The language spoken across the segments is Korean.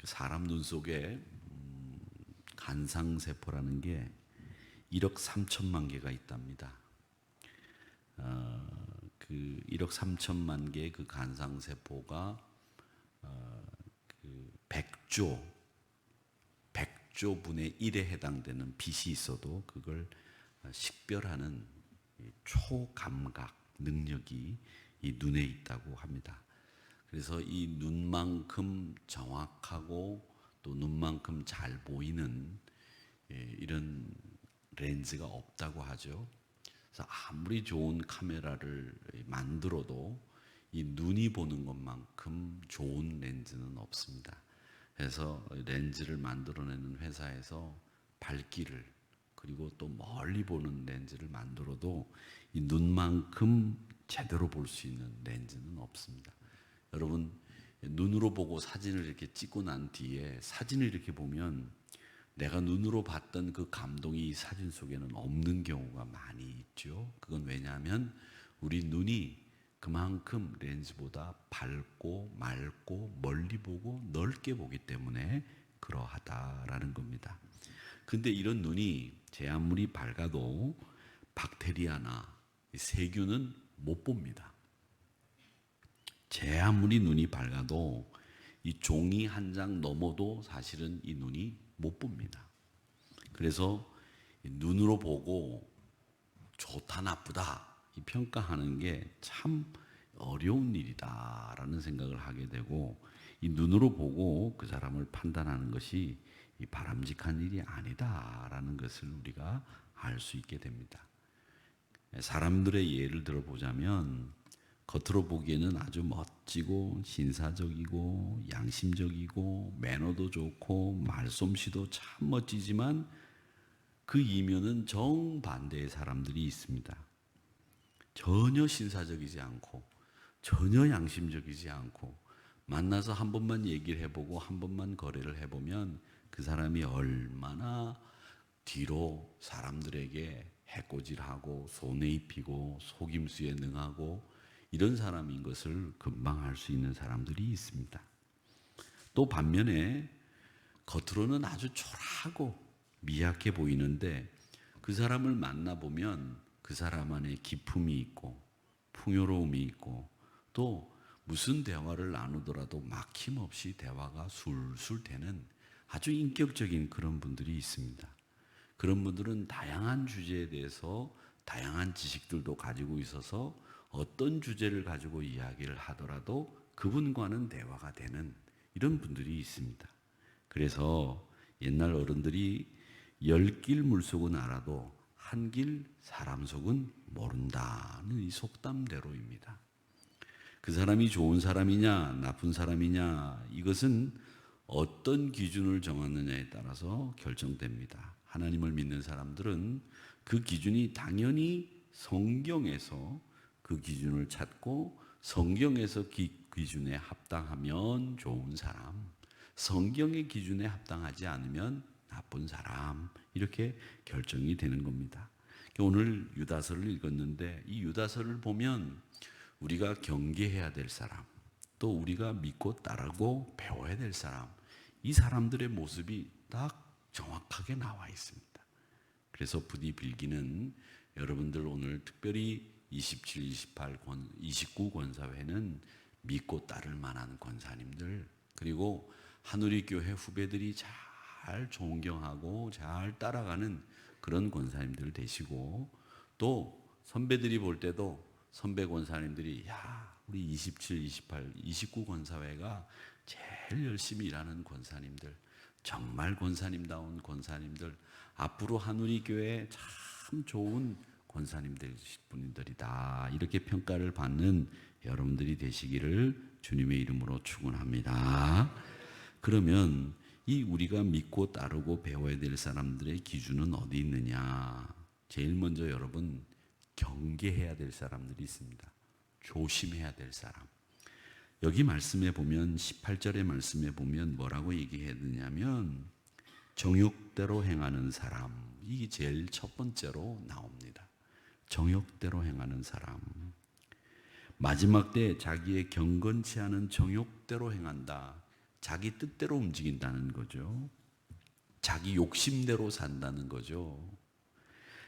사람 눈 속에 간상세포라는 게 1억 3천만 개가 있답니다. 그 1억 3천만 개의 그 간상세포가 그 100조 분의 1에 해당되는 빛이 있어도 그걸 식별하는 초감각 능력이 이 눈에 있다고 합니다. 그래서 이 눈만큼 정확하고 또 눈만큼 잘 보이는 이런 렌즈가 없다고 하죠. 그래서 아무리 좋은 카메라를 만들어도 이 눈이 보는 것만큼 좋은 렌즈는 없습니다. 그래서 렌즈를 만들어내는 회사에서 밝기를 그리고 또 멀리 보는 렌즈를 만들어도 이 눈만큼 제대로 볼 수 있는 렌즈는 없습니다. 여러분, 눈으로 보고 사진을 이렇게 찍고 난 뒤에 사진을 이렇게 보면 내가 눈으로 봤던 그 감동이 이 사진 속에는 없는 경우가 많이 있죠. 그건 왜냐하면 우리 눈이 그만큼 렌즈보다 밝고 맑고 멀리 보고 넓게 보기 때문에 그러하다라는 겁니다. 근데 이런 눈이 제 아무리 밝아도 박테리아나 세균은 못 봅니다. 제 아무리 눈이 밝아도 이 종이 한 장 넘어도 사실은 이 눈이 못 봅니다. 그래서 눈으로 보고 좋다 나쁘다 이 평가하는 게 참 어려운 일이다라는 생각을 하게 되고 이 눈으로 보고 그 사람을 판단하는 것이 이 바람직한 일이 아니다라는 것을 우리가 알 수 있게 됩니다. 사람들의 예를 들어보자면 겉으로 보기에는 아주 멋지고 신사적이고 양심적이고 매너도 좋고 말솜씨도 참 멋지지만 그 이면은 정반대의 사람들이 있습니다. 전혀 신사적이지 않고 전혀 양심적이지 않고 만나서 한 번만 얘기를 해보고 한 번만 거래를 해보면 그 사람이 얼마나 뒤로 사람들에게 해코지하고 손해 입히고 속임수에 능하고 이런 사람인 것을 금방 알 수 있는 사람들이 있습니다. 또 반면에 겉으로는 아주 초라하고 미약해 보이는데 그 사람을 만나보면 그 사람 안에 기품이 있고 풍요로움이 있고 또 무슨 대화를 나누더라도 막힘없이 대화가 술술 되는 아주 인격적인 그런 분들이 있습니다. 그런 분들은 다양한 주제에 대해서 다양한 지식들도 가지고 있어서 어떤 주제를 가지고 이야기를 하더라도 그분과는 대화가 되는 이런 분들이 있습니다. 그래서 옛날 어른들이 10길 물속은 알아도 한 길 사람 속은 모른다는 이 속담대로입니다. 그 사람이 좋은 사람이냐 나쁜 사람이냐 이것은 어떤 기준을 정하느냐에 따라서 결정됩니다. 하나님을 믿는 사람들은 그 기준이 당연히 성경에서 그 기준을 찾고 성경에서 기준에 합당하면 좋은 사람, 성경의 기준에 합당하지 않으면 나쁜 사람 이렇게 결정이 되는 겁니다. 오늘 유다서를 읽었는데 이 유다서를 보면 우리가 경계해야 될 사람, 또 우리가 믿고 따르고 배워야 될 사람, 이 사람들의 모습이 딱 정확하게 나와 있습니다. 그래서 부디 빌기는 여러분들 오늘 특별히 27, 28, 29 권사회는 믿고 따를 만한 권사님들 그리고 한우리교회 후배들이 잘 존경하고 잘 따라가는 그런 권사님들 되시고 또 선배들이 볼 때도 선배 권사님들이 야 우리 27, 28, 29 권사회가 제일 열심히 일하는 권사님들 정말 권사님다운 권사님들 앞으로 한우리교회 참 좋은 권사님들 분들이다 이렇게 평가를 받는 여러분들이 되시기를 주님의 이름으로 축원합니다. 그러면 이 우리가 믿고 따르고 배워야 될 사람들의 기준은 어디 있느냐? 제일 먼저 여러분 경계해야 될 사람들이 있습니다. 조심해야 될 사람. 여기 말씀에 보면 18절의 말씀에 보면 뭐라고 얘기해야 되냐면 정욕대로 행하는 사람 이게 제일 첫 번째로 나옵니다. 정욕대로 행하는 사람 마지막 때 자기의 경건치 않은 정욕대로 행한다. 자기 뜻대로 움직인다는 거죠. 자기 욕심대로 산다는 거죠.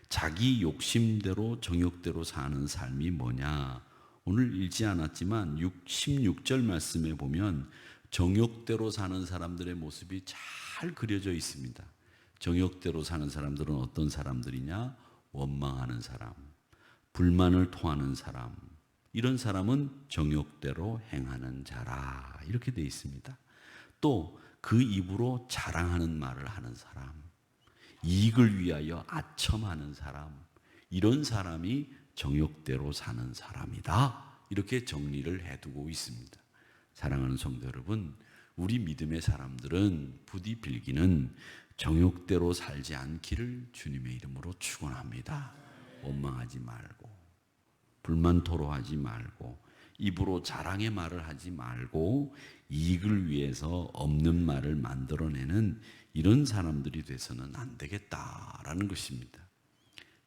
자기 욕심대로 정욕대로 사는 삶이 뭐냐? 오늘 읽지 않았지만 16절 말씀에 보면 정욕대로 사는 사람들의 모습이 잘 그려져 있습니다. 정욕대로 사는 사람들은 어떤 사람들이냐? 원망하는 사람, 불만을 토하는 사람, 이런 사람은 정욕대로 행하는 자라, 이렇게 되어 있습니다. 또 그 입으로 자랑하는 말을 하는 사람, 이익을 위하여 아첨하는 사람, 이런 사람이 정욕대로 사는 사람이다, 이렇게 정리를 해두고 있습니다. 사랑하는 성도 여러분, 우리 믿음의 사람들은 부디 빌기는 정욕대로 살지 않기를 주님의 이름으로 축원합니다. 원망하지 말고, 불만 토로하지 말고, 입으로 자랑의 말을 하지 말고, 이익을 위해서 없는 말을 만들어내는 이런 사람들이 돼서는 안 되겠다라는 것입니다.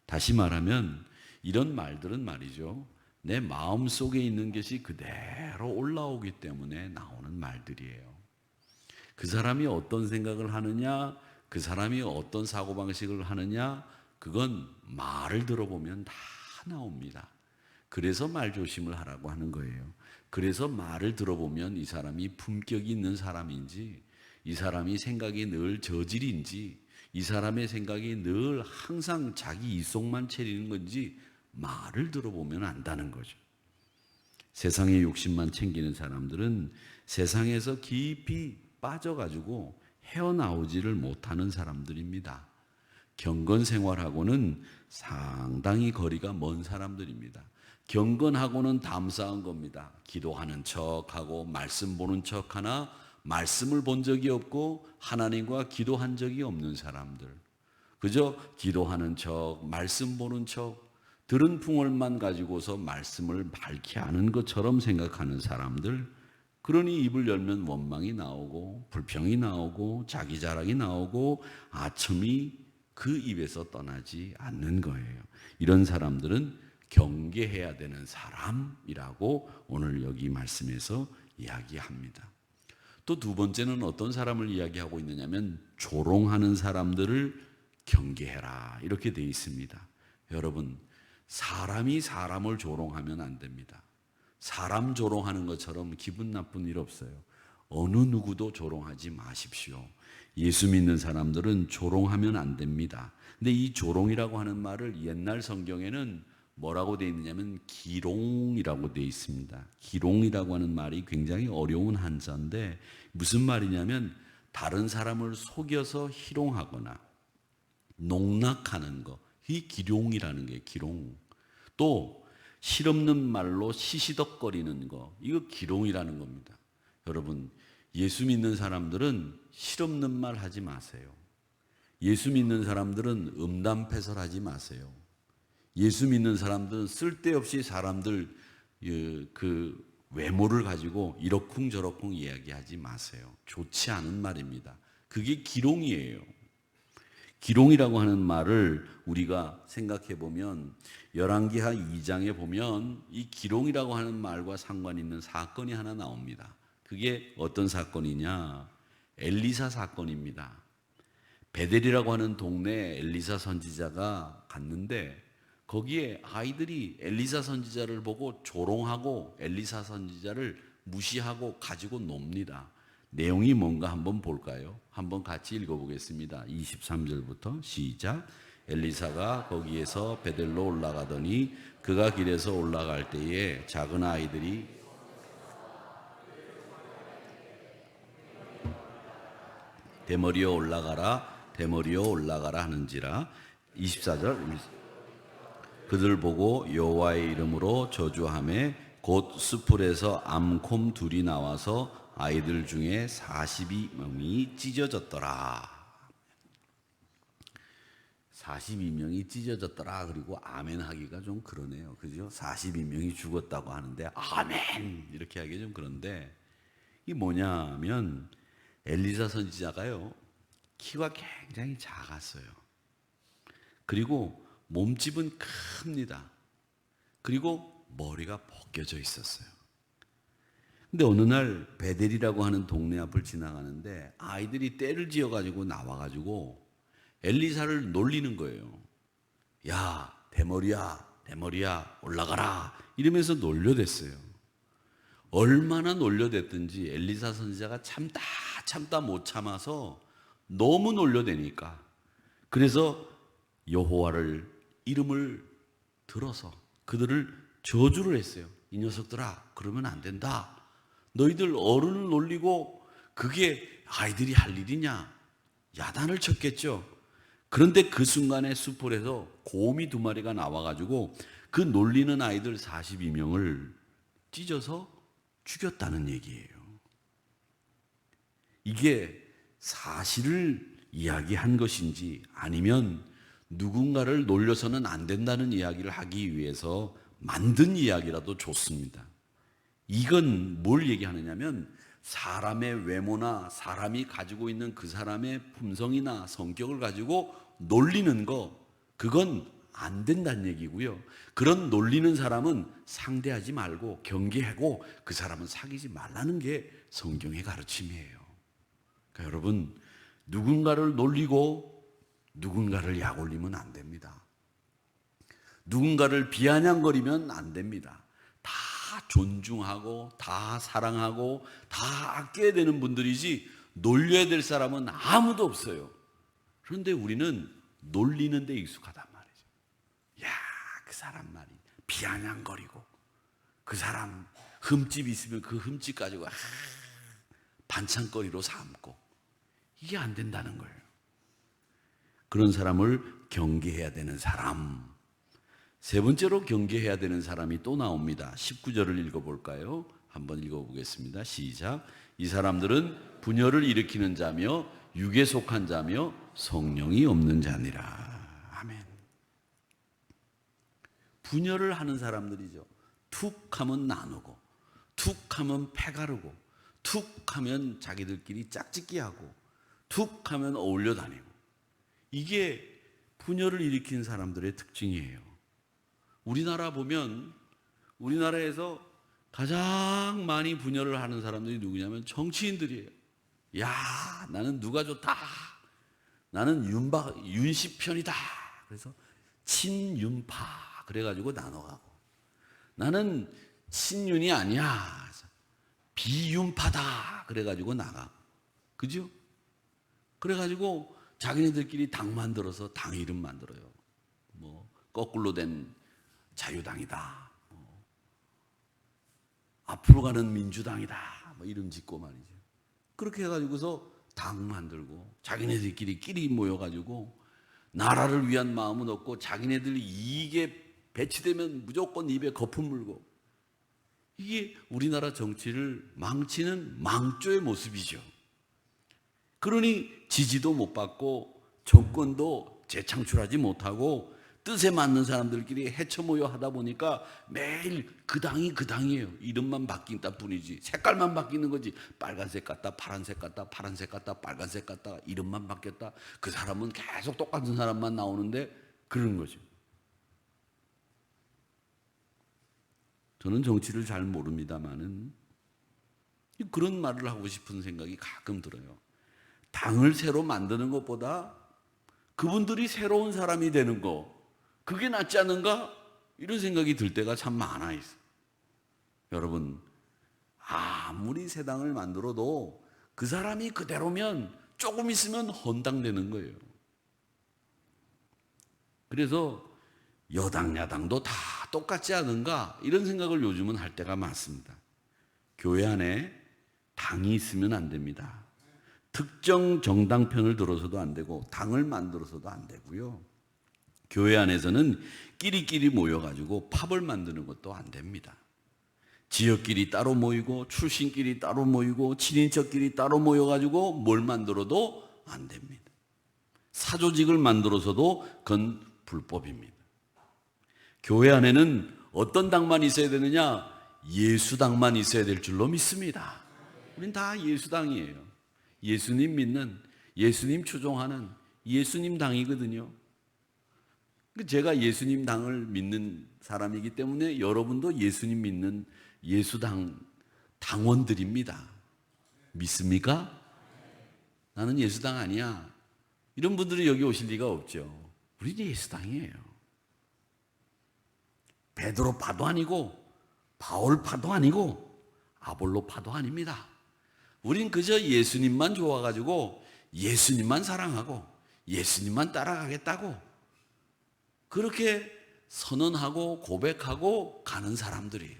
다시 말하면 이런 말들은 말이죠, 내 마음 속에 있는 것이 그대로 올라오기 때문에 나오는 말들이에요. 그 사람이 어떤 생각을 하느냐, 그 사람이 어떤 사고방식을 하느냐, 그건 말을 들어보면 다 나옵니다. 그래서 말조심을 하라고 하는 거예요. 그래서 말을 들어보면 이 사람이 품격이 있는 사람인지, 이 사람이 생각이 늘 저질인지, 이 사람의 생각이 늘 항상 자기 이속만 채리는 건지 말을 들어보면 안다는 거죠. 세상의 욕심만 챙기는 사람들은 세상에서 깊이 빠져가지고 헤어나오지를 못하는 사람들입니다. 경건생활하고는 상당히 거리가 먼 사람들입니다. 경건하고는 담사한 겁니다. 기도하는 척하고 말씀 보는 척하나 말씀을 본 적이 없고 하나님과 기도한 적이 없는 사람들, 그저 기도하는 척, 말씀 보는 척, 들은 풍월만 가지고서 말씀을 밝히 아는 것처럼 생각하는 사람들, 그러니 입을 열면 원망이 나오고 불평이 나오고 자기 자랑이 나오고 아첨이 그 입에서 떠나지 않는 거예요. 이런 사람들은 경계해야 되는 사람이라고 오늘 여기 말씀에서 이야기합니다. 또 두 번째는 어떤 사람을 이야기하고 있느냐면 조롱하는 사람들을 경계해라, 이렇게 되어 있습니다. 여러분, 사람이 사람을 조롱하면 안 됩니다. 사람 조롱하는 것처럼 기분 나쁜 일 없어요. 어느 누구도 조롱하지 마십시오. 예수 믿는 사람들은 조롱하면 안 됩니다. 근데 이 조롱이라고 하는 말을 옛날 성경에는 뭐라고 되어 있느냐면 기롱이라고 되어 있습니다. 기롱이라고 하는 말이 굉장히 어려운 한자인데 무슨 말이냐면 다른 사람을 속여서 희롱하거나 농락하는 거, 이 기룡이라는 게 기롱. 또 실없는 말로 시시덕거리는 거, 이거 기롱이라는 겁니다. 여러분, 예수 믿는 사람들은 실없는 말 하지 마세요. 예수 믿는 사람들은 음담패설하지 마세요. 예수 믿는 사람들은 쓸데없이 사람들 그 외모를 가지고 이러쿵저러쿵 이야기하지 마세요. 좋지 않은 말입니다. 그게 기롱이에요. 기롱이라고 하는 말을 우리가 생각해 보면 열왕기하 2장에 보면 이 기롱이라고 하는 말과 상관 있는 사건이 하나 나옵니다. 그게 어떤 사건이냐? 엘리사 사건입니다. 베델이라고 하는 동네에 엘리사 선지자가 갔는데 거기에 아이들이 엘리사 선지자를 보고 조롱하고 엘리사 선지자를 무시하고 가지고 놉니다. 내용이 뭔가 한번 볼까요? 한번 같이 읽어보겠습니다. 23절부터 시작. 엘리사가 거기에서 베델로 올라가더니 그가 길에서 올라갈 때에 작은 아이들이 대머리여 올라가라, 대머리여 올라가라 하는지라. 24절. 그들 보고 여호와의 이름으로 저주하매 곧 수풀에서 암곰 둘이 나와서 아이들 중에 42명이 찢어졌더라. 42명이 찢어졌더라. 그리고 아멘 하기가 좀 그러네요. 그죠? 42명이 죽었다고 하는데 아멘 이렇게 하기 좀 그런데, 이게 뭐냐면 엘리사 선지자가요, 키가 굉장히 작았어요. 그리고 몸집은 큽니다. 그리고 머리가 벗겨져 있었어요. 근데 어느 날 베델이라고 하는 동네 앞을 지나가는데 아이들이 떼를 지어가지고 나와가지고 엘리사를 놀리는 거예요. 야, 대머리야, 대머리야, 올라가라. 이러면서 놀려댔어요. 얼마나 놀려댔든지 엘리사 선지자가 참다 못 참아서 너무 놀려대니까 그래서 여호와를 이름을 들어서 그들을 저주를 했어요. 이 녀석들아, 그러면 안 된다. 너희들 어른을 놀리고 그게 아이들이 할 일이냐? 야단을 쳤겠죠. 그런데 그 순간에 수풀에서 곰이 2마리가 나와가지고 그 놀리는 아이들 42명을 찢어서 죽였다는 얘기예요. 이게 사실을 이야기한 것인지 아니면 누군가를 놀려서는 안 된다는 이야기를 하기 위해서 만든 이야기라도 좋습니다. 이건 뭘 얘기하느냐면 사람의 외모나 사람이 가지고 있는 그 사람의 품성이나 성격을 가지고 놀리는 거, 그건 안 된다는 얘기고요. 그런 놀리는 사람은 상대하지 말고 경계하고 그 사람은 사귀지 말라는 게 성경의 가르침이에요. 그러니까 여러분, 누군가를 놀리고 누군가를 약올리면 안 됩니다. 누군가를 비아냥거리면 안 됩니다. 다 존중하고 다 사랑하고 다 아껴야 되는 분들이지 놀려야 될 사람은 아무도 없어요. 그런데 우리는 놀리는 데 익숙하단 말이죠. 야, 그 사람 말이 비아냥거리고 그 사람 흠집 있으면 그 흠집 가지고 반찬거리로 삼고 이게 안 된다는 거예요. 그런 사람을 경계해야 되는 사람. 세 번째로 경계해야 되는 사람이 또 나옵니다. 19절을 읽어볼까요? 한번 읽어보겠습니다. 시작. 이 사람들은 분열을 일으키는 자며 육에 속한 자며 성령이 없는 자니라. 아멘. 분열을 하는 사람들이죠. 툭 하면 나누고 툭 하면 패가르고 툭 하면 자기들끼리 짝짓기하고 툭 하면 어울려 다니고 이게 분열을 일으킨 사람들의 특징이에요. 우리나라 보면 우리나라에서 가장 많이 분열을 하는 사람들이 누구냐면 정치인들이에요. 야, 나는 누가 좋다. 나는 윤씨 편이다. 그래서 친윤파 그래가지고 나눠가고 나는 친윤이 아니야. 비윤파다. 그래가지고 나가고 그죠? 그래가지고 자기네들끼리 당 만들어서 당 이름 만들어요. 뭐 거꾸로 된 자유당이다. 앞으로 가는 민주당이다. 뭐 이름 짓고 말이죠. 그렇게 해가지고서 당 만들고 자기네들끼리 끼리 모여가지고 나라를 위한 마음은 없고 자기네들 이익에 배치되면 무조건 입에 거품 물고 이게 우리나라 정치를 망치는 망조의 모습이죠. 그러니 지지도 못 받고 정권도 재창출하지 못하고 뜻에 맞는 사람들끼리 헤쳐 모여 하다 보니까 매일 그 당이 그 당이에요. 이름만 바뀐다 뿐이지 색깔만 바뀌는 거지. 빨간색 같다 파란색 같다 파란색 같다 빨간색 같다 이름만 바뀌었다. 그 사람은 계속 똑같은 사람만 나오는데 그런 거죠. 저는 정치를 잘 모릅니다만은 그런 말을 하고 싶은 생각이 가끔 들어요. 당을 새로 만드는 것보다 그분들이 새로운 사람이 되는 거 그게 낫지 않은가? 이런 생각이 들 때가 참 많아 있어요. 여러분, 아무리 새 당을 만들어도 그 사람이 그대로면 조금 있으면 헌당되는 거예요. 그래서 여당 야당도 다 똑같지 않은가? 이런 생각을 요즘은 할 때가 많습니다. 교회 안에 당이 있으면 안 됩니다. 특정 정당 편을 들어서도 안 되고 당을 만들어서도 안 되고요. 교회 안에서는 끼리끼리 모여가지고 팝을 만드는 것도 안 됩니다. 지역끼리 따로 모이고 출신끼리 따로 모이고 친인척끼리 따로 모여가지고 뭘 만들어도 안 됩니다. 사조직을 만들어서도 그건 불법입니다. 교회 안에는 어떤 당만 있어야 되느냐? 예수당만 있어야 될 줄로 믿습니다. 우린 다 예수당이에요. 예수님 믿는, 예수님 추종하는 예수님 당이거든요. 제가 예수님 당을 믿는 사람이기 때문에 여러분도 예수님 믿는 예수당 당원들입니다. 믿습니까? 나는 예수당 아니야. 이런 분들이 여기 오실 리가 없죠. 우리는 예수당이에요. 베드로파도 아니고 바울파도 아니고 아볼로파도 아닙니다. 우린 그저 예수님만 좋아가지고 예수님만 사랑하고 예수님만 따라가겠다고 그렇게 선언하고 고백하고 가는 사람들이에요.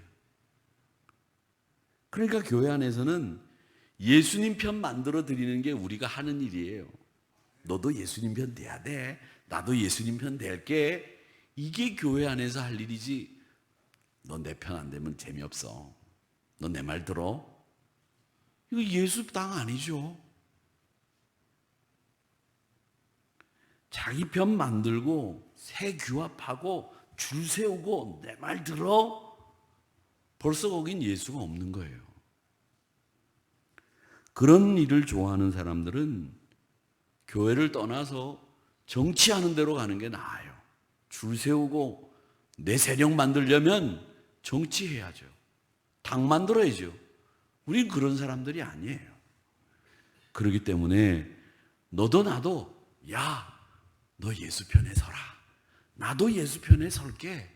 그러니까 교회 안에서는 예수님 편 만들어 드리는 게 우리가 하는 일이에요. 너도 예수님 편 돼야 돼. 나도 예수님 편 될게. 이게 교회 안에서 할 일이지. 너 내 편 안 되면 재미없어. 너 내 말 들어? 이거 예수 당 아니죠. 자기 편 만들고 새 규합하고 줄 세우고 내 말 들어? 벌써 거긴 예수가 없는 거예요. 그런 일을 좋아하는 사람들은 교회를 떠나서 정치하는 대로 가는 게 나아요. 줄 세우고 내 세력 만들려면 정치해야죠. 당 만들어야죠. 우린 그런 사람들이 아니에요. 그렇기 때문에 너도 나도 야, 너 예수 편에 서라. 나도 예수 편에 설게.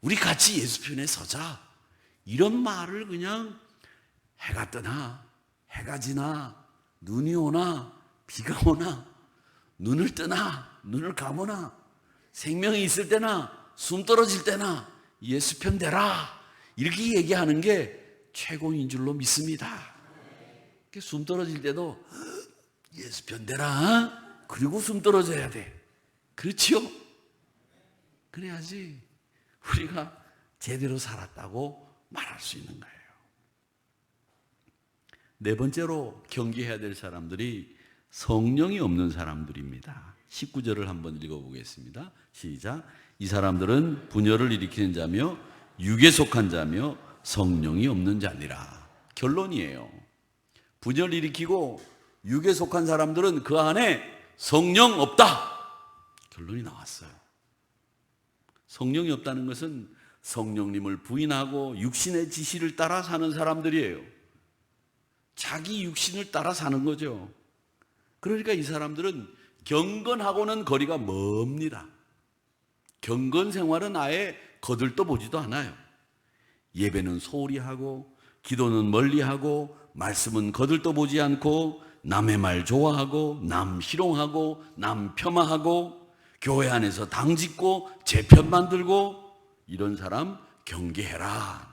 우리 같이 예수 편에 서자. 이런 말을 그냥 해가 뜨나 해가 지나 눈이 오나 비가 오나 눈을 뜨나 눈을 감으나 생명이 있을 때나 숨 떨어질 때나 예수 편 되라. 이렇게 얘기하는 게 최고인 줄로 믿습니다. 숨 떨어질 때도 예수 편 되라. 그리고 숨 떨어져야 돼. 그렇지요? 그래야지 우리가 제대로 살았다고 말할 수 있는 거예요. 네 번째로 경계해야 될 사람들이 성령이 없는 사람들입니다. 19절을 한번 읽어보겠습니다. 시작. 이 사람들은 분열을 일으키는 자며 육에 속한 자며 성령이 없는 자니라. 결론이에요. 분열 일으키고 육에 속한 사람들은 그 안에 성령 없다. 결론이 나왔어요. 성령이 없다는 것은 성령님을 부인하고 육신의 지시를 따라 사는 사람들이에요. 자기 육신을 따라 사는 거죠. 그러니까 이 사람들은 경건하고는 거리가 멉니다. 경건 생활은 아예 거들떠 보지도 않아요. 예배는 소홀히 하고 기도는 멀리하고 말씀은 거들떠 보지 않고 남의 말 좋아하고 남 희롱하고 남 폄하하고 교회 안에서 당짓고 제 편 만들고 이런 사람 경계해라.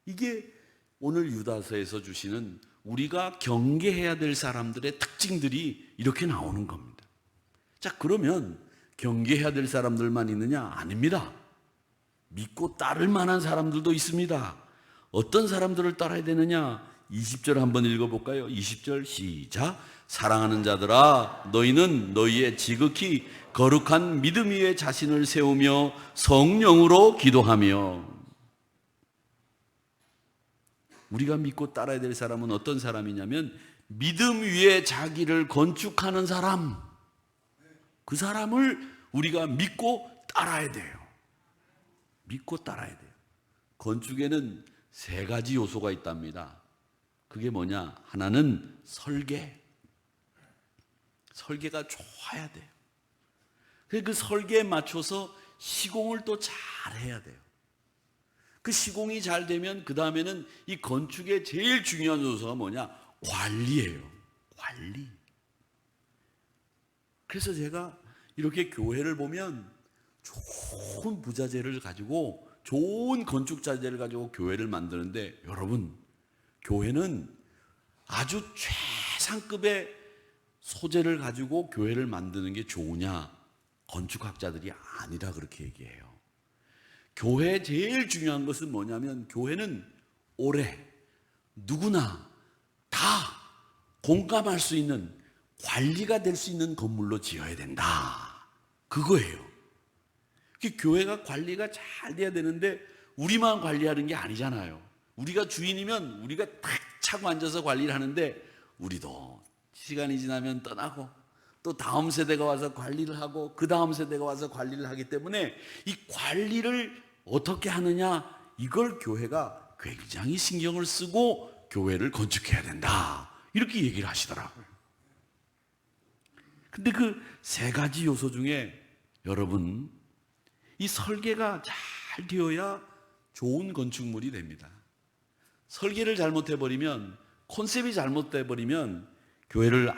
이게 오늘 유다서에서 주시는 우리가 경계해야 될 사람들의 특징들이 이렇게 나오는 겁니다. 자, 그러면 경계해야 될 사람들만 있느냐? 아닙니다. 믿고 따를 만한 사람들도 있습니다. 어떤 사람들을 따라야 되느냐? 20절 한번 읽어볼까요? 20절 시작. 사랑하는 자들아, 너희는 너희의 지극히 거룩한 믿음 위에 자신을 세우며 성령으로 기도하며. 우리가 믿고 따라야 될 사람은 어떤 사람이냐면 믿음 위에 자기를 건축하는 사람. 그 사람을 우리가 믿고 따라야 돼요. 믿고 따라야 돼요. 건축에는 세 가지 요소가 있답니다. 그게 뭐냐? 하나는 설계. 설계가 좋아야 돼요. 그 설계에 맞춰서 시공을 또 잘 해야 돼요. 그 시공이 잘 되면 그 다음에는 이 건축의 제일 중요한 요소가 뭐냐? 관리예요. 관리. 그래서 제가 이렇게 교회를 보면 좋은 부자재를 가지고 좋은 건축 자재를 가지고 교회를 만드는데, 여러분, 교회는 아주 최상급의 소재를 가지고 교회를 만드는 게 좋으냐? 건축학자들이 아니라 그렇게 얘기해요. 교회에 제일 중요한 것은 뭐냐면, 교회는 오래 누구나 다 공감할 수 있는, 관리가 될 수 있는 건물로 지어야 된다. 그거예요. 교회가 관리가 잘 돼야 되는데 우리만 관리하는 게 아니잖아요. 우리가 주인이면 우리가 탁 차고 앉아서 관리를 하는데, 우리도 시간이 지나면 떠나고 또 다음 세대가 와서 관리를 하고 그 다음 세대가 와서 관리를 하기 때문에 이 관리를 어떻게 하느냐, 이걸 교회가 굉장히 신경을 쓰고 교회를 건축해야 된다, 이렇게 얘기를 하시더라고요. 근데 그 세 가지 요소 중에 여러분, 이 설계가 잘 되어야 좋은 건축물이 됩니다. 설계를 잘못해버리면, 콘셉트이 잘못돼버리면 교회를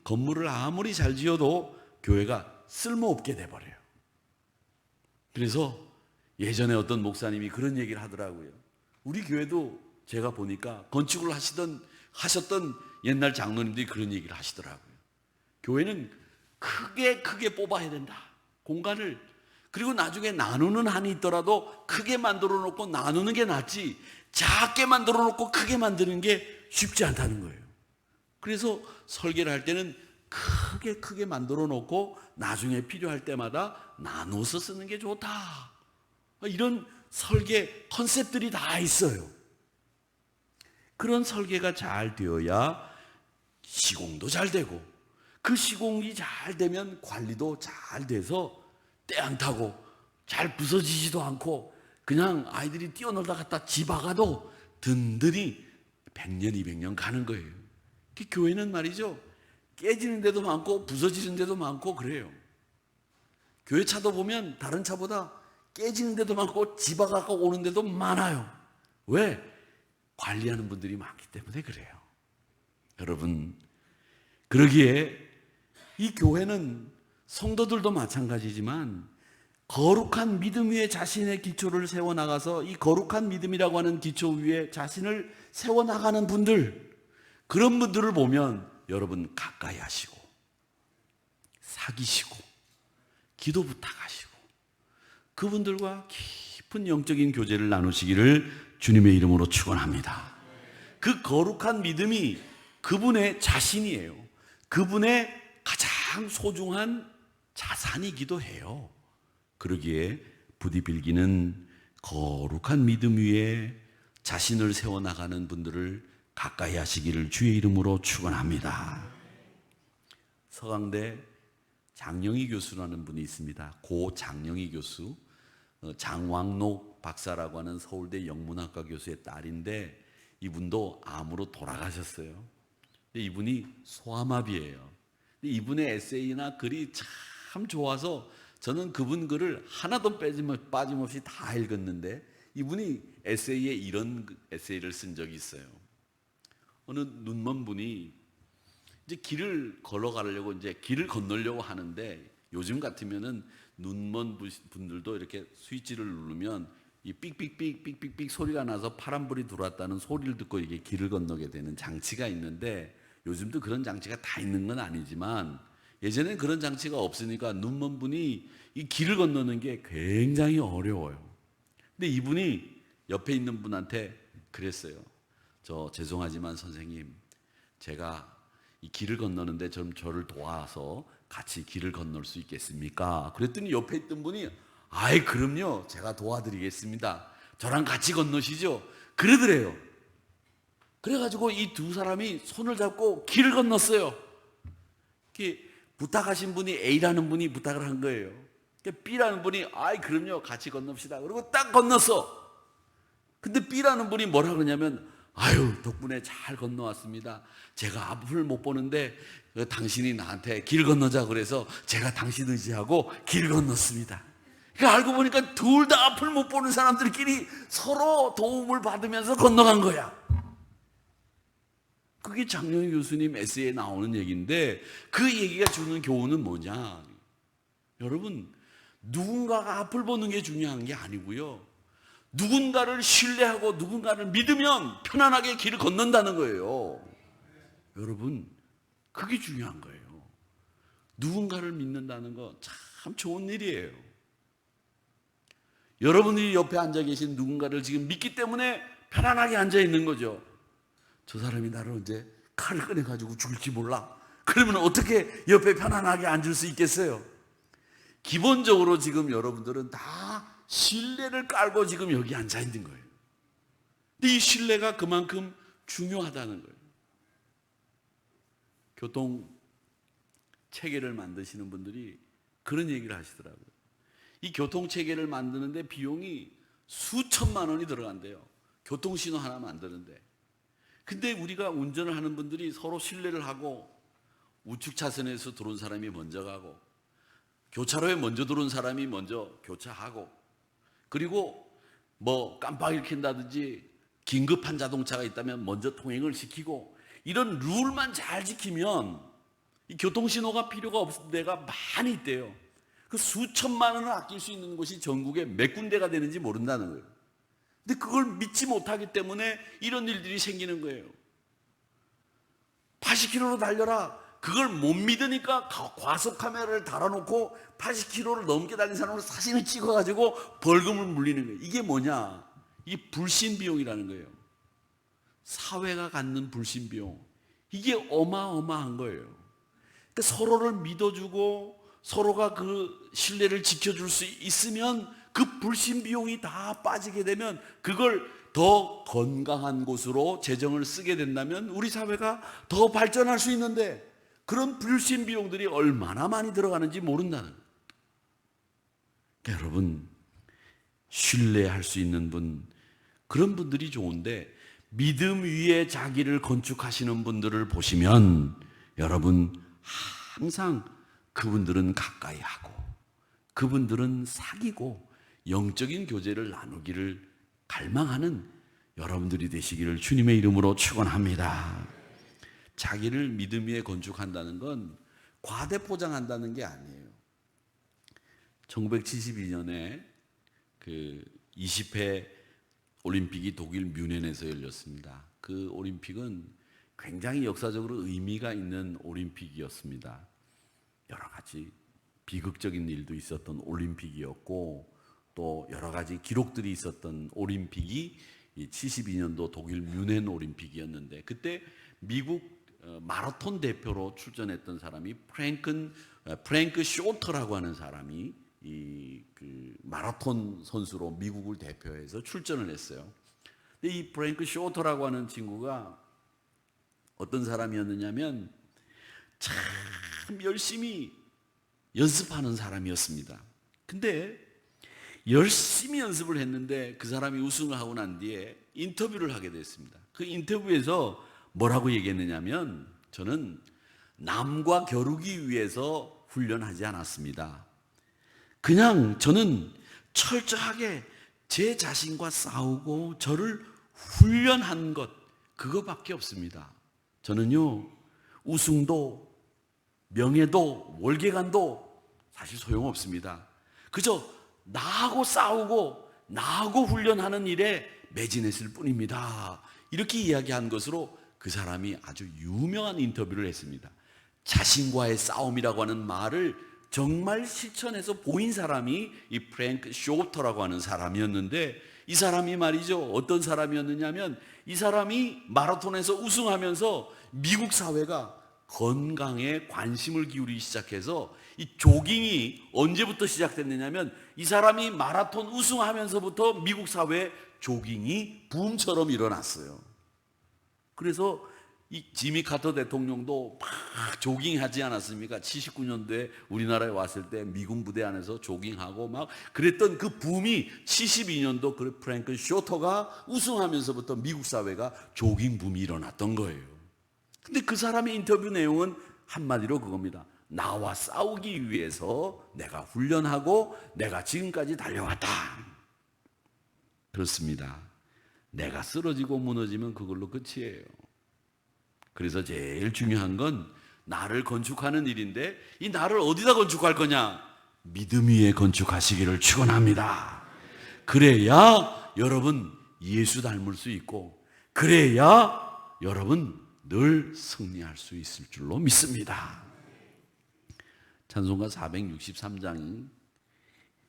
건물을 아무리 잘 지어도 교회가 쓸모없게 돼버려요. 그래서 예전에 어떤 목사님이 그런 얘기를 하더라고요. 우리 교회도 제가 보니까 건축을 하셨던 옛날 장로님들이 그런 얘기를 하시더라고요. 교회는 크게 뽑아야 된다, 공간을. 그리고 나중에 나누는 한이 있더라도 크게 만들어 놓고 나누는 게 낫지, 작게 만들어 놓고 크게 만드는 게 쉽지 않다는 거예요. 그래서 설계를 할 때는 크게 만들어 놓고 나중에 필요할 때마다 나눠서 쓰는 게 좋다, 이런 설계 컨셉들이 다 있어요. 그런 설계가 잘 되어야 시공도 잘 되고, 그 시공이 잘 되면 관리도 잘 돼서 때 안 타고 잘 부서지지도 않고, 그냥 아이들이 뛰어놀다 갔다 집 아가도 든든히 100년 200년 가는 거예요. 교회는 말이죠, 깨지는 데도 많고 부서지는 데도 많고 그래요. 교회 차도 보면 다른 차보다 깨지는 데도 많고 집 아가가 오는 데도 많아요. 왜? 관리하는 분들이 많기 때문에 그래요. 여러분, 그러기에 이 교회는 성도들도 마찬가지지만 거룩한 믿음 위에 자신의 기초를 세워나가서, 이 거룩한 믿음이라고 하는 기초 위에 자신을 세워나가는 분들, 그런 분들을 보면 여러분 가까이 하시고 사귀시고 기도 부탁하시고 그분들과 깊은 영적인 교제를 나누시기를 주님의 이름으로 축원합니다. 그 거룩한 믿음이 그분의 자신이에요. 그분의 가장 소중한 자산이기도 해요. 그러기에 부디 빌기는 거룩한 믿음 위에 자신을 세워나가는 분들을 가까이 하시기를 주의 이름으로 축원합니다. 서강대 장영희 교수라는 분이 있습니다. 고 장영희 교수, 장왕록 박사라고 하는 서울대 영문학과 교수의 딸인데, 이분도 암으로 돌아가셨어요. 이분이 소아마비예요. 이분의 에세이나 글이 참 좋아서 저는 그분 글을 하나도 빠짐없이 다 읽었는데, 이분이 에세이에 이런 에세이를 쓴 적이 있어요. 어느 눈먼 분이 이제 길을 걸어가려고, 이제 길을 건너려고 하는데, 요즘 같으면은 눈먼 분들도 이렇게 스위치를 누르면 이 삑삑삑 소리가 나서 파란불이 들어왔다는 소리를 듣고 이게 길을 건너게 되는 장치가 있는데, 요즘도 그런 장치가 다 있는 건 아니지만 예전엔 그런 장치가 없으니까 눈먼 분이 이 길을 건너는 게 굉장히 어려워요. 근데 이분이 옆에 있는 분한테 그랬어요. 저 죄송하지만 선생님, 제가 이 길을 건너는데 좀 저를 도와서 같이 길을 건널 수 있겠습니까? 그랬더니 옆에 있던 분이 아이 그럼요, 제가 도와드리겠습니다, 저랑 같이 건너시죠, 그러더래요. 그래가지고 이 두 사람이 손을 잡고 길을 건넜어요. 부탁하신 분이 A라는 분이 부탁을 한 거예요. B라는 분이 아이 그럼요, 같이 건넙시다, 그리고 딱 건넜어. 근데 B라는 분이 뭐라 그러냐면, 아유 덕분에 잘 건너왔습니다. 제가 앞을 못 보는데 당신이 나한테 길 건너자 그래서 제가 당신 의지하고 길 건넜습니다. 그러니까 알고 보니까 둘 다 앞을 못 보는 사람들끼리 서로 도움을 받으면서 건너간 거야. 그게 장영희 교수님 에세이에 나오는 얘기인데, 그 얘기가 주는 교훈은 뭐냐? 여러분, 누군가가 앞을 보는 게 중요한 게 아니고요, 누군가를 신뢰하고 누군가를 믿으면 편안하게 길을 건넌다는 거예요. 여러분, 그게 중요한 거예요. 누군가를 믿는다는 거 참 좋은 일이에요. 여러분들이 옆에 앉아 계신 누군가를 지금 믿기 때문에 편안하게 앉아 있는 거죠. 저 사람이 나를 언제 칼을 꺼내가지고 죽일지 몰라, 그러면 어떻게 옆에 편안하게 앉을 수 있겠어요? 기본적으로 지금 여러분들은 다 신뢰를 깔고 지금 여기 앉아 있는 거예요. 근데 이 신뢰가 그만큼 중요하다는 거예요. 교통 체계를 만드시는 분들이 그런 얘기를 하시더라고요. 이 교통 체계를 만드는데 비용이 수천만 원이 들어간대요. 교통신호 하나 만드는데. 근데 우리가 운전을 하는 분들이 서로 신뢰를 하고 우측 차선에서 들어온 사람이 먼저 가고 교차로에 먼저 들어온 사람이 먼저 교차하고 그리고 뭐 깜빡이를 켠다든지 긴급한 자동차가 있다면 먼저 통행을 시키고 이런 룰만 잘 지키면 이 교통신호가 필요가 없는 데가 많이 있대요. 그 수천만 원을 아낄 수 있는 곳이 전국에 몇 군데가 되는지 모른다는 거예요. 근데 그걸 믿지 못하기 때문에 이런 일들이 생기는 거예요. 80km로 달려라. 그걸 못 믿으니까 과속 카메라를 달아놓고 80km를 넘게 달린 사람을 사진을 찍어가지고 벌금을 물리는 거예요. 이게 뭐냐? 이게 불신비용이라는 거예요. 사회가 갖는 불신비용. 이게 어마어마한 거예요. 그러니까 서로를 믿어주고 서로가 그 신뢰를 지켜줄 수 있으면 그 불신비용이 다 빠지게 되면 그걸 더 건강한 곳으로 재정을 쓰게 된다면 우리 사회가 더 발전할 수 있는데 그런 불신비용들이 얼마나 많이 들어가는지 모른다는 거예요. 그러니까 여러분, 신뢰할 수 있는 분, 그런 분들이 좋은데 믿음 위에 자기를 건축하시는 분들을 보시면 여러분 항상 그분들은 가까이 하고 그분들은 사귀고 영적인 교제를 나누기를 갈망하는 여러분들이 되시기를 주님의 이름으로 축원합니다. 자기를 믿음 위에 건축한다는 건 과대포장한다는 게 아니에요. 1972년에 그 20회 올림픽이 독일 뮌헨에서 열렸습니다. 그 올림픽은 굉장히 역사적으로 의미가 있는 올림픽이었습니다. 여러 가지 비극적인 일도 있었던 올림픽이었고 또 여러 가지 기록들이 있었던 올림픽이 72년도 독일 뮌헨 올림픽이었는데 그때 미국 마라톤 대표로 출전했던 사람이 프랭크 쇼터라고 하는 사람이 그 마라톤 선수로 미국을 대표해서 출전을 했어요. 근데 이 프랭크 쇼터라고 하는 친구가 어떤 사람이었느냐면 참 열심히 연습하는 사람이었습니다. 근데 열심히 연습을 했는데 그 사람이 우승을 하고 난 뒤에 인터뷰를 하게 됐습니다. 그 인터뷰에서 뭐라고 얘기했느냐면 저는 남과 겨루기 위해서 훈련하지 않았습니다. 그냥 저는 철저하게 제 자신과 싸우고 저를 훈련한 것 그거밖에 없습니다. 저는요 우승도 명예도 월계관도 사실 소용없습니다. 그저 나하고 싸우고 나하고 훈련하는 일에 매진했을 뿐입니다. 이렇게 이야기한 것으로 그 사람이 아주 유명한 인터뷰를 했습니다. 자신과의 싸움이라고 하는 말을 정말 실천해서 보인 사람이 이 프랭크 쇼터라고 하는 사람이었는데 이 사람이 말이죠 어떤 사람이었느냐면 이 사람이 마라톤에서 우승하면서 미국 사회가 건강에 관심을 기울이기 시작해서 이 조깅이 언제부터 시작됐느냐면 이 사람이 마라톤 우승하면서부터 미국 사회에 조깅이 붐처럼 일어났어요. 그래서 이 지미 카터 대통령도 막 조깅하지 않았습니까? 79년도에 우리나라에 왔을 때 미군 부대 안에서 조깅하고 막 그랬던 그 붐이 72년도 그 프랭크 쇼터가 우승하면서부터 미국 사회가 조깅 붐이 일어났던 거예요. 근데 그 사람의 인터뷰 내용은 한마디로 그겁니다. 나와 싸우기 위해서 내가 훈련하고 내가 지금까지 달려왔다. 그렇습니다. 내가 쓰러지고 무너지면 그걸로 끝이에요. 그래서 제일 중요한 건 나를 건축하는 일인데 이 나를 어디다 건축할 거냐? 믿음 위에 건축하시기를 축원합니다. 그래야 여러분 예수 닮을 수 있고 그래야 여러분 늘 승리할 수 있을 줄로 믿습니다. 찬송가 463장이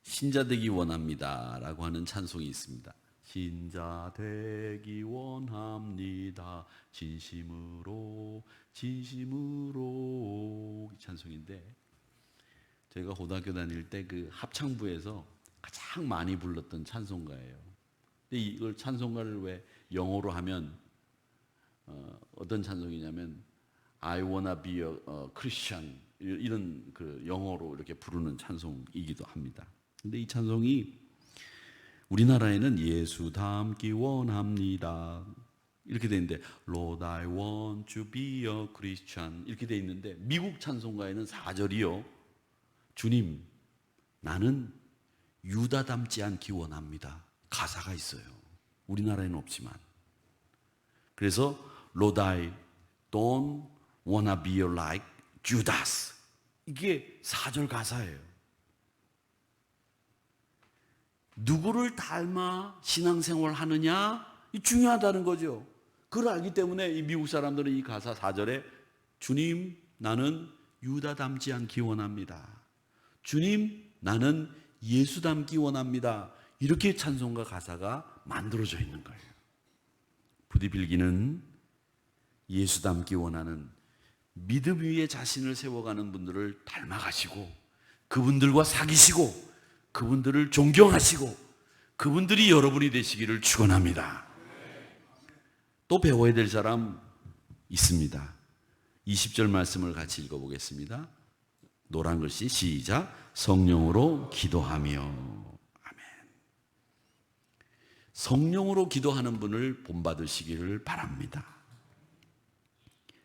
신자 되기 원합니다 라고 하는 찬송이 있습니다. 신자 되기 원합니다 진심으로 이 찬송인데 제가 고등학교 다닐 때 그 합창부에서 가장 많이 불렀던 찬송가예요. 근데 이걸 찬송가를 왜 영어로 하면 어떤 찬송이냐면 I wanna be a Christian 이런 그 영어로 이렇게 부르는 찬송이기도 합니다. 근데 이 찬송이 우리나라에는 예수 닮기 원합니다 이렇게 돼 있는데 Lord I want to be a Christian 이렇게 돼 있는데 미국 찬송가에는 4절이요 주님 나는 유다 닮지 않기 원합니다 가사가 있어요. 우리나라에는 없지만. 그래서 Lord I don't wanna be like Judas 이게 4절 가사예요. 누구를 닮아 신앙생활 하느냐 이 중요하다는 거죠. 그걸 알기 때문에 이 미국 사람들은 이 가사 4절에 주님 나는 유다 닮지 않기 원합니다. 주님 나는 예수 닮기 원합니다. 이렇게 찬송가 가사가 만들어져 있는 거예요. 부디 빌기는 예수 닮기 원하는 믿음 위에 자신을 세워가는 분들을 닮아가시고 그분들과 사귀시고 그분들을 존경하시고 그분들이 여러분이 되시기를 축원합니다. 또 배워야 될 사람 있습니다. 20절 말씀을 같이 읽어보겠습니다. 노란 글씨 시작. 성령으로 기도하며. 아멘. 성령으로 기도하는 분을 본받으시기를 바랍니다.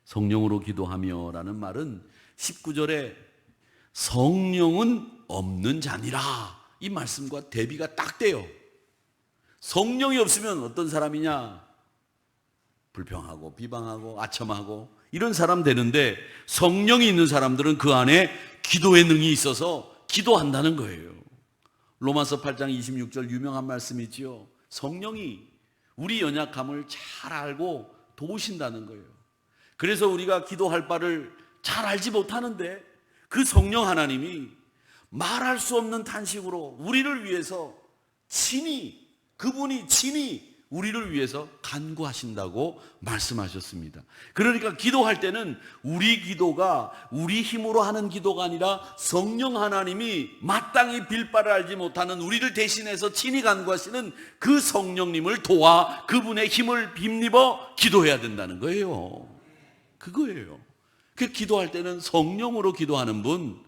성령으로 기도하며 라는 말은 19절에 성령은 없는 자니라 이 말씀과 대비가 딱 돼요. 성령이 없으면 어떤 사람이냐? 불평하고 비방하고 아첨하고 이런 사람 되는데 성령이 있는 사람들은 그 안에 기도의 능이 있어서 기도한다는 거예요. 로마서 8장 26절 유명한 말씀이지요. 성령이 우리 연약함을 잘 알고 도우신다는 거예요. 그래서 우리가 기도할 바를 잘 알지 못하는데 그 성령 하나님이 말할 수 없는 탄식으로 우리를 위해서 그분이 친히 우리를 위해서 간구하신다고 말씀하셨습니다. 그러니까 기도할 때는 우리 기도가 우리 힘으로 하는 기도가 아니라 성령 하나님이 마땅히 빌 바를 알지 못하는 우리를 대신해서 친히 간구하시는 그 성령님을 도와 그분의 힘을 빗입어 기도해야 된다는 거예요. 그거예요. 그 기도할 때는 성령으로 기도하는 분,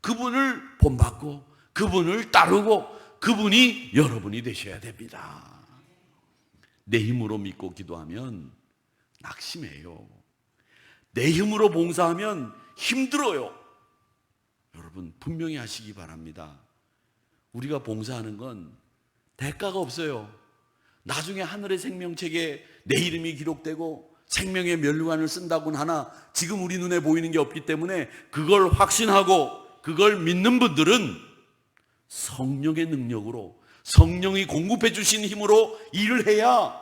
그분을 본받고 그분을 따르고 그분이 여러분이 되셔야 됩니다. 내 힘으로 믿고 기도하면 낙심해요. 내 힘으로 봉사하면 힘들어요. 여러분 분명히 하시기 바랍니다. 우리가 봉사하는 건 대가가 없어요. 나중에 하늘의 생명책에 내 이름이 기록되고 생명의 면류관을 쓴다고는 하나 지금 우리 눈에 보이는 게 없기 때문에 그걸 확신하고 그걸 믿는 분들은 성령의 능력으로 성령이 공급해 주신 힘으로 일을 해야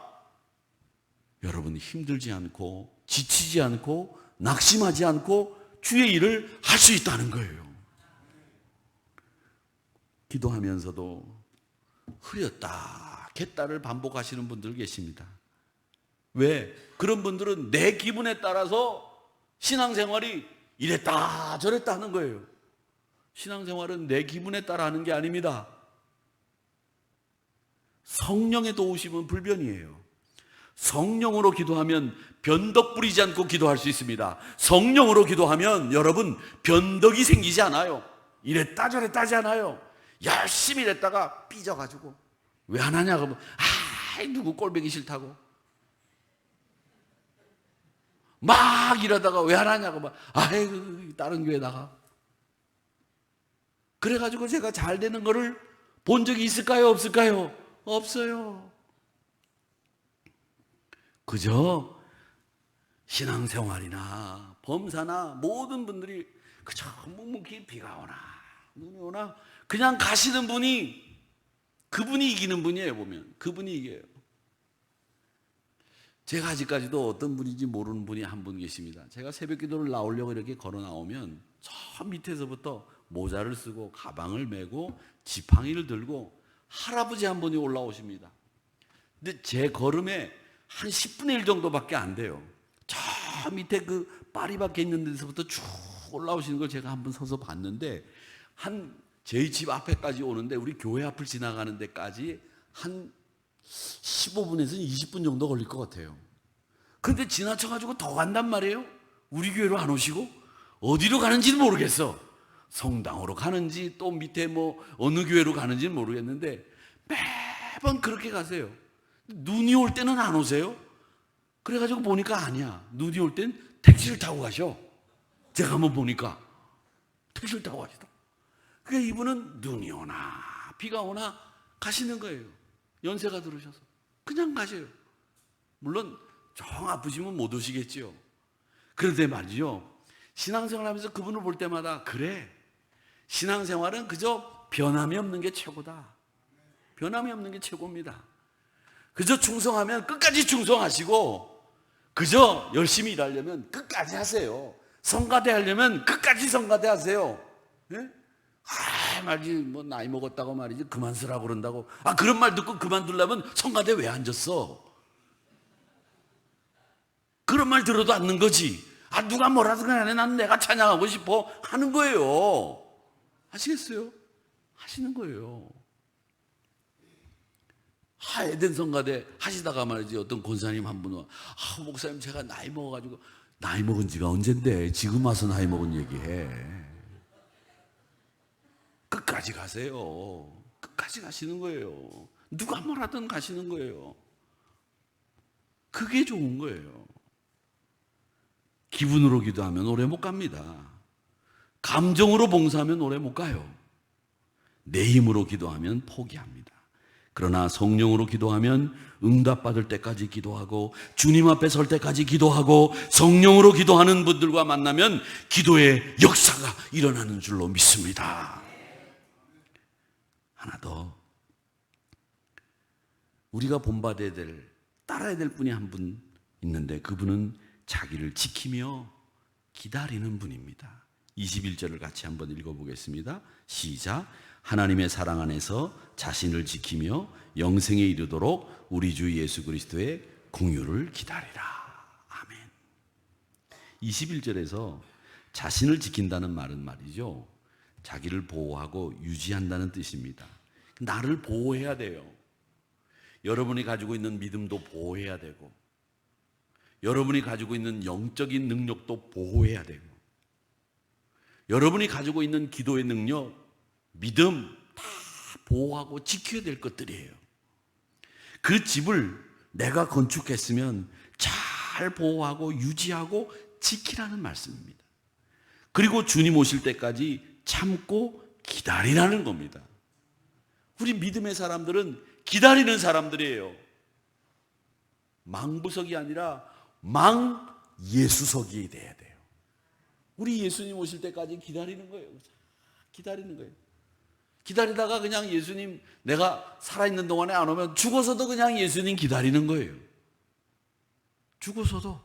여러분이 힘들지 않고 지치지 않고 낙심하지 않고 주의 일을 할 수 있다는 거예요. 기도하면서도 흐렸다 겠다를 반복하시는 분들 계십니다. 왜? 그런 분들은 내 기분에 따라서 신앙생활이 이랬다 저랬다 하는 거예요. 신앙생활은 내 기분에 따라 하는 게 아닙니다. 성령의 도우심은 불변이에요. 성령으로 기도하면 변덕 부리지 않고 기도할 수 있습니다. 성령으로 기도하면 여러분 변덕이 생기지 않아요. 이랬다 저랬다 하지 않아요. 열심히 일했다가 삐져가지고 왜 안 하냐고 하면 누구 꼴보기 싫다고 막 이러다가 왜 안 하냐고 막 다른 교회 나가. 그래가지고 제가 잘 되는 거를 본 적이 있을까요? 없을까요? 없어요. 그저 신앙생활이나 범사나 모든 분들이 그저 묵묵히 비가 오나 눈이 오나 그냥 가시는 분이 그분이 이기는 분이에요. 보면 그분이 이겨요. 제가 아직까지도 어떤 분인지 모르는 분이 한 분 계십니다. 제가 새벽 기도를 나오려고 이렇게 걸어 나오면 저 밑에서부터 모자를 쓰고 가방을 메고 지팡이를 들고 할아버지 한 분이 올라오십니다. 근데 제 걸음에 한 10분의 1 정도밖에 안 돼요. 저 밑에 그 파리밖에 있는 데서부터 쭉 올라오시는 걸 제가 한번 서서 봤는데 저희 집 앞에까지 오는데 우리 교회 앞을 지나가는 데까지 한 15분에서 20분 정도 걸릴 것 같아요. 그런데 지나쳐가지고 더 간단 말이에요. 우리 교회로 안 오시고 어디로 가는지는 모르겠어. 성당으로 가는지 또 밑에 뭐 어느 교회로 가는지는 모르겠는데 매번 그렇게 가세요. 눈이 올 때는 안 오세요? 그래가지고 보니까 아니야. 눈이 올 땐 택시를 타고 가셔. 제가 한번 보니까 택시를 타고 가시다. 그러니까 이분은 눈이 오나 비가 오나 가시는 거예요. 연세가 들으셔서 그냥 가셔요. 물론 정 아프시면 못 오시겠지요. 그런데 말이죠, 신앙생활 하면서 그분을 볼 때마다 그래, 신앙생활은 그저 변함이 없는 게 최고다. 변함이 없는 게 최고입니다. 그저 충성하면 끝까지 충성하시고, 그저 열심히 일하려면 끝까지 하세요. 성가대 하려면 끝까지 성가대 하세요. 예? 말이지, 뭐 나이 먹었다고 말이지 그만 쓰라고 그런다고. 그런 말 듣고 그만두려면 성가대 왜 앉았어? 그런 말 들어도 앉는 거지. 누가 뭐라든 간에 난 내가 찬양하고 싶어 하는 거예요. 아시겠어요? 하시는 거예요. 에덴 성가대 하시다가 말이지 어떤 권사님 한 분은 목사님 제가 나이 먹어가지고. 나이 먹은 지가 언젠데 지금 와서 나이 먹은 얘기해. 끝까지 가세요. 끝까지 가시는 거예요. 누가 뭐라든 가시는 거예요. 그게 좋은 거예요. 기분으로 기도하면 오래 못 갑니다. 감정으로 봉사하면 오래 못 가요. 내 힘으로 기도하면 포기합니다. 그러나 성령으로 기도하면 응답받을 때까지 기도하고 주님 앞에 설 때까지 기도하고 성령으로 기도하는 분들과 만나면 기도의 역사가 일어나는 줄로 믿습니다. 하나 더, 우리가 본받아야 될, 따라야 될 분이 한 분 있는데 그분은 자기를 지키며 기다리는 분입니다. 21절을 같이 한번 읽어보겠습니다. 시작. 하나님의 사랑 안에서 자신을 지키며 영생에 이르도록 우리 주 예수 그리스도의 공유를 기다리라. 아멘. 21절에서 자신을 지킨다는 말은 말이죠, 자기를 보호하고 유지한다는 뜻입니다. 나를 보호해야 돼요. 여러분이 가지고 있는 믿음도 보호해야 되고, 여러분이 가지고 있는 영적인 능력도 보호해야 되고, 여러분이 가지고 있는 기도의 능력, 믿음 다 보호하고 지켜야 될 것들이에요. 그 집을 내가 건축했으면 잘 보호하고 유지하고 지키라는 말씀입니다. 그리고 주님 오실 때까지 참고 기다리라는 겁니다. 우리 믿음의 사람들은 기다리는 사람들이에요. 망부석이 아니라 망예수석이 돼야 돼요. 우리 예수님 오실 때까지 기다리는 거예요. 기다리는 거예요. 기다리다가 그냥 예수님 내가 살아있는 동안에 안 오면 죽어서도 그냥 예수님 기다리는 거예요. 죽어서도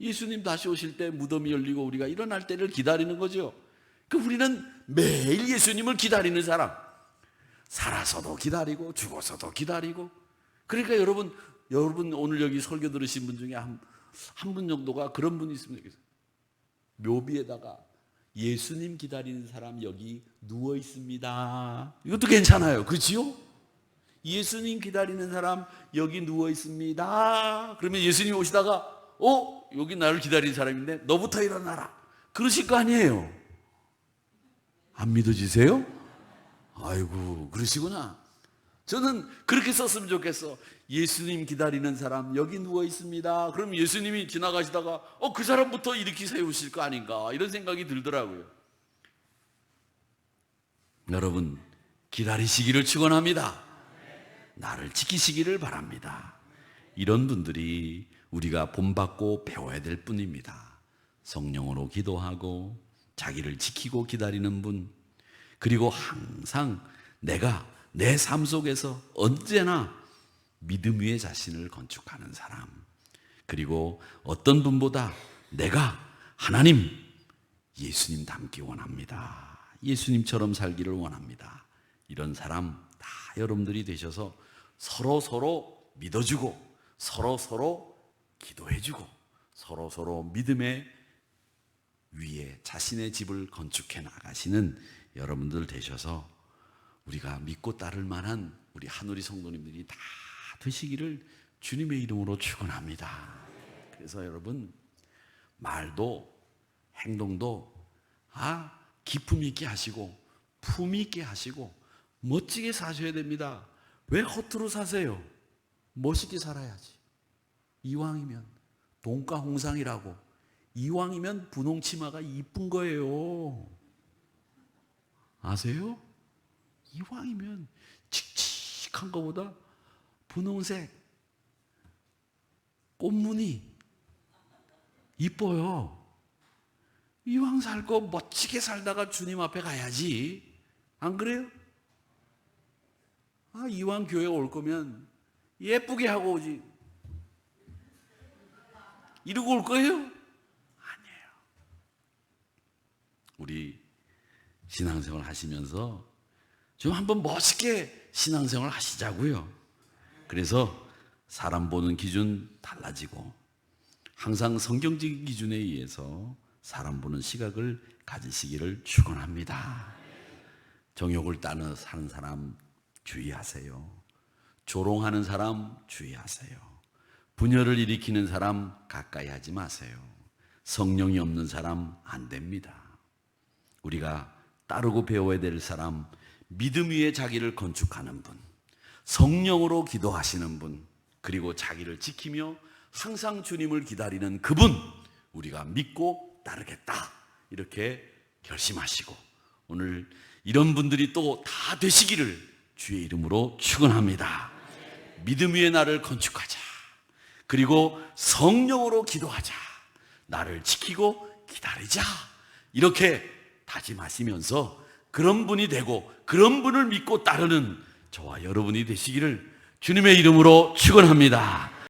예수님 다시 오실 때 무덤이 열리고 우리가 일어날 때를 기다리는 거죠. 우리는 매일 예수님을 기다리는 사람, 살아서도 기다리고 죽어서도 기다리고. 그러니까 여러분 오늘 여기 설교 들으신 분 중에 한 분 정도가 그런 분이 있으면 되겠어요. 묘비에다가 예수님 기다리는 사람 여기 누워 있습니다. 이것도 괜찮아요. 그렇지요? 예수님 기다리는 사람 여기 누워 있습니다. 그러면 예수님 오시다가 여기 나를 기다리는 사람인데 너부터 일어나라. 그러실 거 아니에요. 안 믿어지세요? 아이고, 그러시구나. 저는 그렇게 썼으면 좋겠어. 예수님 기다리는 사람 여기 누워 있습니다. 그럼 예수님이 지나가시다가 그 사람부터 일으키 세우실 거 아닌가, 이런 생각이 들더라고요. 여러분, 기다리시기를 축원합니다. 나를 지키시기를 바랍니다. 이런 분들이 우리가 본받고 배워야 될 뿐입니다. 성령으로 기도하고 자기를 지키고 기다리는 분, 그리고 항상 내가 내 삶 속에서 언제나 믿음 위에 자신을 건축하는 사람, 그리고 어떤 분보다 내가 하나님, 예수님 닮기 원합니다. 예수님처럼 살기를 원합니다. 이런 사람 다 여러분들이 되셔서 서로 믿어주고 서로 기도해주고 서로 믿음의 위에 자신의 집을 건축해 나가시는 여러분들 되셔서 우리가 믿고 따를 만한 우리 한우리 성도님들이 다 되시기를 주님의 이름으로 축원합니다. 그래서 여러분, 말도 행동도 기품 있게 하시고 품 있게 하시고 멋지게 사셔야 됩니다. 왜 허투루 사세요? 멋있게 살아야지. 이왕이면 돈가 홍상이라고, 이왕이면 분홍 치마가 이쁜 거예요. 아세요? 이왕이면 칙칙한 거보다 분홍색 꽃무늬 이뻐요. 이왕 살 거 멋지게 살다가 주님 앞에 가야지. 안 그래요? 이왕 교회 올 거면 예쁘게 하고 오지. 이러고 올 거예요? 아니에요. 우리 신앙생활 하시면서 좀 한번 멋있게 신앙생활 하시자고요. 그래서 사람 보는 기준 달라지고 항상 성경적인 기준에 의해서 사람 보는 시각을 가지시기를 축원합니다. 정욕을 따라 사는 사람 주의하세요. 조롱하는 사람 주의하세요. 분열을 일으키는 사람 가까이 하지 마세요. 성령이 없는 사람 안 됩니다. 우리가 따르고 배워야 될 사람, 믿음 위에 자기를 건축하는 분, 성령으로 기도하시는 분, 그리고 자기를 지키며 항상 주님을 기다리는 그분, 우리가 믿고 따르겠다 이렇게 결심하시고 오늘 이런 분들이 또 다 되시기를 주의 이름으로 축원합니다. 믿음 위에 나를 건축하자. 그리고 성령으로 기도하자. 나를 지키고 기다리자. 이렇게 다짐하시면서 그런 분이 되고 그런 분을 믿고 따르는 저와 여러분이 되시기를 주님의 이름으로 축원합니다.